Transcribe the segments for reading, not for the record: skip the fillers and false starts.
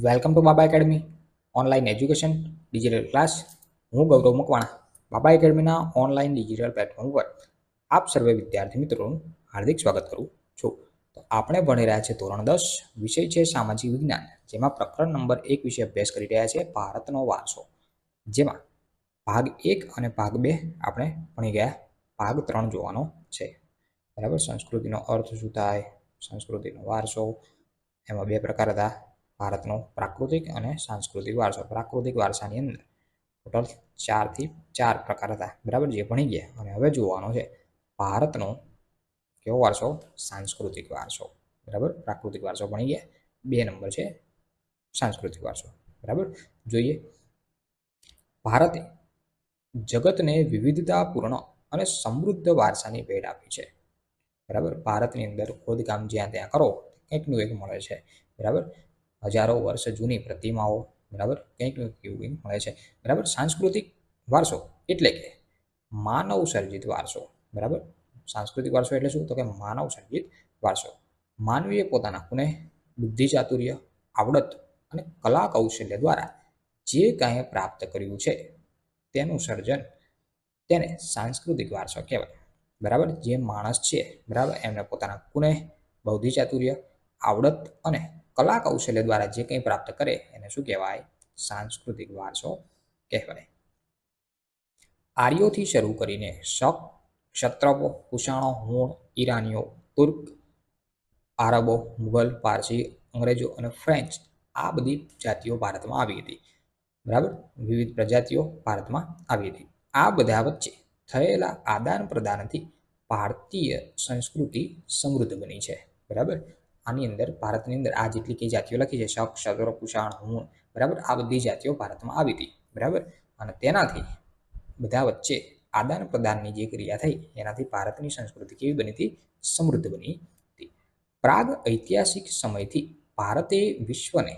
Welcome to Baba academy online education digital class. હું ગૌરવ મકવાણા બાબા એકેડમીના online digital platform પર આપ સર્વે વિદ્યાર્થી મિત્રોનું હાર્દિક સ્વાગત કરું છું. તો આપણે ભણી રહ્યા છીએ ધોરણ 10, વિષય છે સામાજિક વિજ્ઞાન, જેમાં પ્રકરણ નંબર 1 વિશે અભ્યાસ કરી રહ્યા છે ભારતનો વારસો. જેમાં ભાગ 1 અને ભાગ 2 આપણે ભણી ગયા. ભાગ 3 જોવાનો છે. બરાબર. સંસ્કૃતિનો અર્થ શું થાય, સંસ્કૃતિનો વારસો, એમાં બે પ્રકાર હતા, ભારતનો પ્રાકૃતિક અને સાંસ્કૃતિક વારસો. પ્રાકૃતિક વારસાની અંદર ટોટલ 4 થી 4 પ્રકાર હતા. બરાબર, જે ભણી ગયા. અને હવે જોવાનો છે ભારતનો કેવો વારસો, સાંસ્કૃતિક વારસો. બરાબર, પ્રાકૃતિક વારસો ભણી ગયા, 2 નંબર છે સાંસ્કૃતિક વારસો. બરાબર, જોઈએ. ભારતે જગતને વિવિધતાપૂર્ણ અને સમૃદ્ધ વારસાની ભેટ આપી છે. બરાબર, ભારતની અંદર ખોદકામ જ્યાં ત્યાં કરો કંઈકનું એક મળે છે. બરાબર, હજારો વર્ષ જૂની પ્રતિમાઓ, બરાબર, કંઈકનું એવું મળે છે. બરાબર, સાંસ્કૃતિક વારસો એટલે કે માનવ સર્જિત વારસો. બરાબર, સાંસ્કૃતિક વારસો એટલે શું? તો કે માનવ સર્જિત વારસો. માનવીએ પોતાના કુનેહ, બુદ્ધિ ચાતુર્ય, આવડત અને કલા કૌશલ્ય દ્વારા જે કાંઈ પ્રાપ્ત કર્યું છે તેનું સર્જન, તેને સાંસ્કૃતિક વારસો કહેવાય. બરાબર, જે માણસ છે, બરાબર, એમને પોતાના કુનેહ, બૌદ્ધિક ચાતુર્ય, આવડત અને કલા કૌશલ્ય દ્વારા જે કંઈ પ્રાપ્ત કરે એને શું કહેવાય? સાંસ્કૃતિક વારસો કહેવાય. આર્યોથી શરૂ કરીને શક, ક્ષત્રપો, કુષાણો, હુણ, ઈરાનીઓ, તુર્ક, આરબો, મુઘલ, પારસી, અંગ્રેજો અને ફ્રેન્ચ, આ બધી જાતિઓ ભારતમાં આવી હતી. બરાબર, વિવિધ પ્રજાતિઓ ભારતમાં આવી હતી. આ બધા વચ્ચે થયેલા આદાન પ્રદાનથી ભારતીય સંસ્કૃતિ સમૃદ્ધ બની છે. બરાબર, આની અંદર ભારતની અંદર આ જેટલી કઈ જાતિઓ લખી છે, શક, ક્ષત્ર, કુષાણ, હુણ, બરાબર, આ બધી જાતિઓ ભારતમાં આવી હતી. બરાબર, અને તેનાથી બધા વચ્ચે આદાન પ્રદાનની જે ક્રિયા થઈ એનાથી ભારતની સંસ્કૃતિ કેવી બની હતી? સમૃદ્ધ બની હતી. પ્રાગ ઐતિહાસિક સમયથી ભારતે વિશ્વને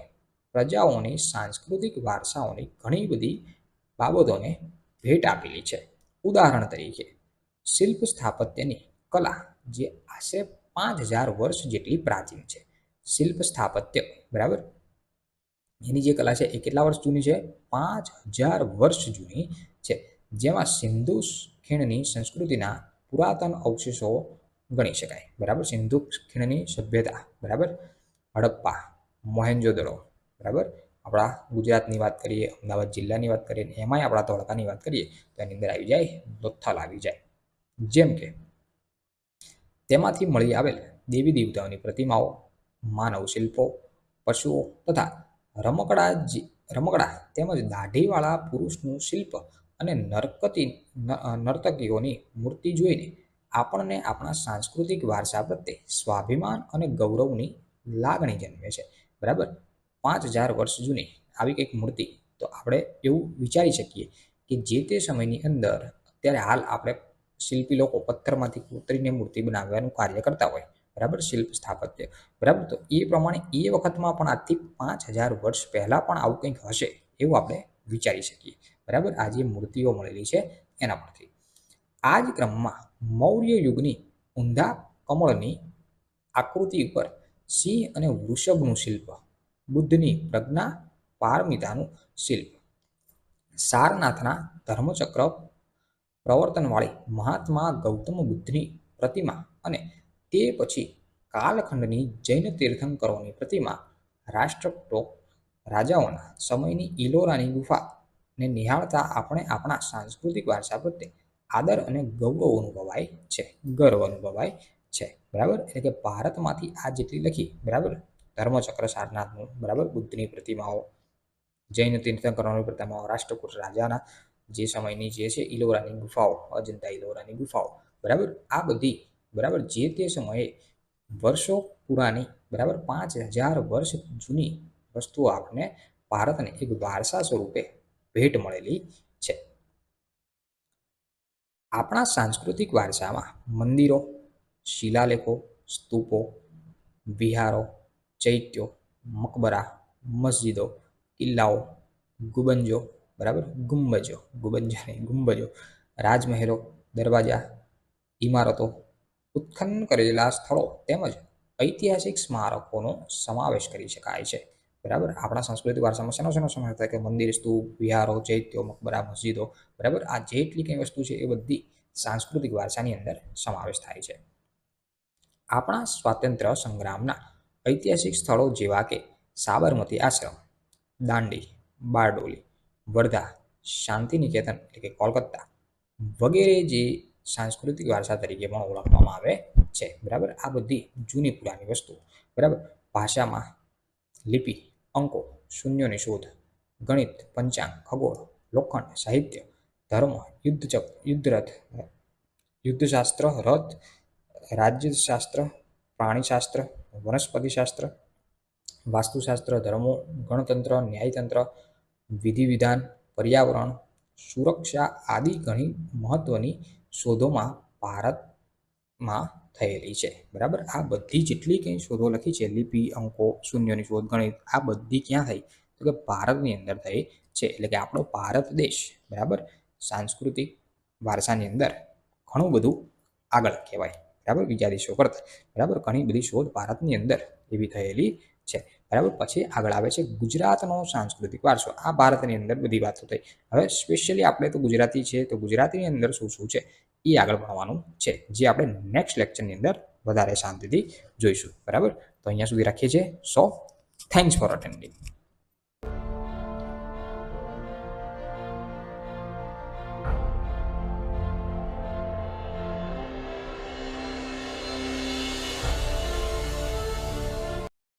પ્રજાઓની સાંસ્કૃતિક વારસાઓની ઘણી બધી બાબતોને ભેટ આપેલી છે. ઉદાહરણ તરીકે શિલ્પ સ્થાપત્યની કલા, જે આશરે 5000 વર્ષ જેટલી પ્રાચીન છે. શિલ્પ સ્થાપત્ય, બરાબર, એની જે કલા છે એ કેટલા વર્ષ જૂની છે? 5000 વર્ષ જૂની છે. જેમાં સિંધુ ખીણની સંસ્કૃતિના પુરાતન અવશેષો ગણી શકાય. બરાબર, સિંધુ ખીણની સભ્યતા, બરાબર, હડપ્પા, મોહેન્જોદડો, બરાબર, આપણા ગુજરાતની વાત કરીએ, અમદાવાદ જિલ્લાની વાત કરીએ, એમાંય આપણા ધોળકાની વાત કરીએ તો એની અંદર આવી જાય લોથલ આવી જાય. જેમ કે તેમાંથી મળી આવેલ દેવી દેવતાઓની પ્રતિમાઓ, માનવ શિલ્પો, પશુઓ તથા રમકડા તેમજ દાઢીવાળા પુરુષનું શિલ્પ અને નર્તકીઓની મૂર્તિ જોઈને આપણને આપણા સાંસ્કૃતિક વારસા પ્રત્યે સ્વાભિમાન અને ગૌરવની લાગણી જન્મે છે. બરાબર, 5000 વર્ષ જૂની આવી કંઈક મૂર્તિ, તો આપણે એવું વિચારી શકીએ કે જે તે સમયની અંદર અત્યારે હાલ આપણે શિલ્પી લોકો પથ્થરમાંથી કોતરીને મૂર્તિ બનાવવાનું કાર્ય કરતા હોય, બરાબર, શિલ્પ સ્થાપત્ય, બરાબર, તો એ પ્રમાણે એ વખતમાં પણ આજથી 5000 વર્ષ પહેલાં પણ આવું કંઈક હશે એવું આપણે વિચારી શકીએ. બરાબર, આ જે મૂર્તિઓ મળેલી છે એના પરથી. આ જ ક્રમમાં મૌર્ય યુગની ઊંધા કમળની આકૃતિ ઉપર સિંહ અને વૃષભનું શિલ્પ, બુદ્ધની પ્રજ્ઞા પારમિતાનું શિલ્પ, સારનાથના ધર્મચક્ર પ્રવર્તનવાળી મહાત્મા ગૌતમ બુદ્ધની પ્રતિમા અને તે પછી કાલખંડની જૈન તીર્થંકરોની પ્રતિમા, રાષ્ટ્રકૂટો રાજાઓના સમયની ઇલોરાની ગુફાને નિહાળતા આપણે આપણા સાંસ્કૃતિક વારસા પ્રત્યે આદર અને ગૌરવ અનુભવાય છે, ગર્વ અનુભવાય છે. બરાબર, એટલે કે ભારતમાંથી આ જેટલી લખી, બરાબર, ધર્મચક્ર સારનાથનું, બરાબર, બુદ્ધની પ્રતિમાઓ, જૈન તીર્થંકરોની પ્રતિમાઓ, રાષ્ટ્રકૂટ રાજાના જે સમયની જે છે ઇલોરાની ગુફાઓ, અજંતા ઇલોરાની ગુફાઓ, બરાબર, આ બધી, બરાબર, જે તે સમયે વર્ષો પુરાની, બરાબર, 5000 વર્ષ જૂની વસ્તુઓ આપણને ભારતને એક વારસા સ્વરૂપે ભેટ મળેલી છે. આપણા સાંસ્કૃતિક વારસામાં મંદિરો, શિલાલેખો, સ્તૂપો, વિહારો, ચૈત્યો, મકબરા, મસ્જિદો, કિલ્લાઓ, ગુંબજો, બરાબર, ગુંબજો, રાજમહેલો, દરવાજા, ઇમારતો, ઉત્ખનન કરેલા સ્થળો તેમજ ઐતિહાસિક સ્મારકોનો સમાવેશ કરી શકાય છે. બરાબર. આપણા સાંસ્કૃતિક વારસામાં શેનો સમાવેશ થાય કે મંદિર, સ્તૂપ, વિહારો, ચૈત્યો, મકબરા, મસ્જિદો, બરાબર. આ જેટલી કંઈ વસ્તુ છે એ બધી સાંસ્કૃતિક વારસાની અંદર સમાવેશ થાય છે. આપણા સ્વાતંત્ર્ય સંગ્રામના ઐતિહાસિક સ્થળો જેવા કે સાબરમતી આશ્રમ, દાંડી, બારડોલી, વર્ધા, શાંતિનિકેતન એટલે કે કોલકાતા વગેરે જે સાંસ્કૃતિક વારસા તરીકે પણ ઓળખવામાં આવે છે. બરાબર. આ બધી જૂની પુરાણી વસ્તુ. બરાબર. ભાષામાં લિપિ, અંકો, શૂન્યોની શોધ, ગણિત, પંચાંગ, ખગોળ, લોખંડ, સાહિત્ય, ધર્મ, યુદ્ધરથ, યુદ્ધશાસ્ત્ર, રથ, રાજ્યશાસ્ત્ર, પ્રાણીશાસ્ત્ર, વનસ્પતિશાસ્ત્ર, વાસ્તુશાસ્ત્ર, ધર્મો, ગણતંત્ર, ન્યાયતંત્ર, વિધિ વિધાન, પર્યાવરણ, સુરક્ષા આદિ ઘણી મહત્વની શોધોમાં ભારતમાં થયેલી છે. બરાબર. આ બધી જેટલી કંઈ શોધો લખી છે, લિપિ, અંકો, શૂન્યોની શોધ, ગણિત, આ બધી ક્યાં થઈ તો કે ભારતની અંદર થઈ છે. એટલે કે આપણો ભારત દેશ, બરાબર, સાંસ્કૃતિક વારસાની અંદર ઘણું બધું આગળ કહેવાય. બરાબર. બીજા દેશો કરતાં. બરાબર. ઘણી બધી શોધ ભારતની અંદર એવી થયેલી છે. બરાબર. પછી આગળ આવે છે ગુજરાતનો સાંસ્કૃતિક વારસો. આ ભારતની અંદર બધી વાતો થઈ. હવે સ્પેશિયલી આપણે તો ગુજરાતી છે, તો ગુજરાતીની અંદર શું શું છે એ આગળ ભણવાનું છે, જે આપણે નેક્સ્ટ લેક્ચરની અંદર વધારે શાંતિથી જોઈશું. બરાબર. તો અહીંયા સુધી રાખીએ છીએ. સો થેન્ક્સ ફોર અટેન્ડિંગ.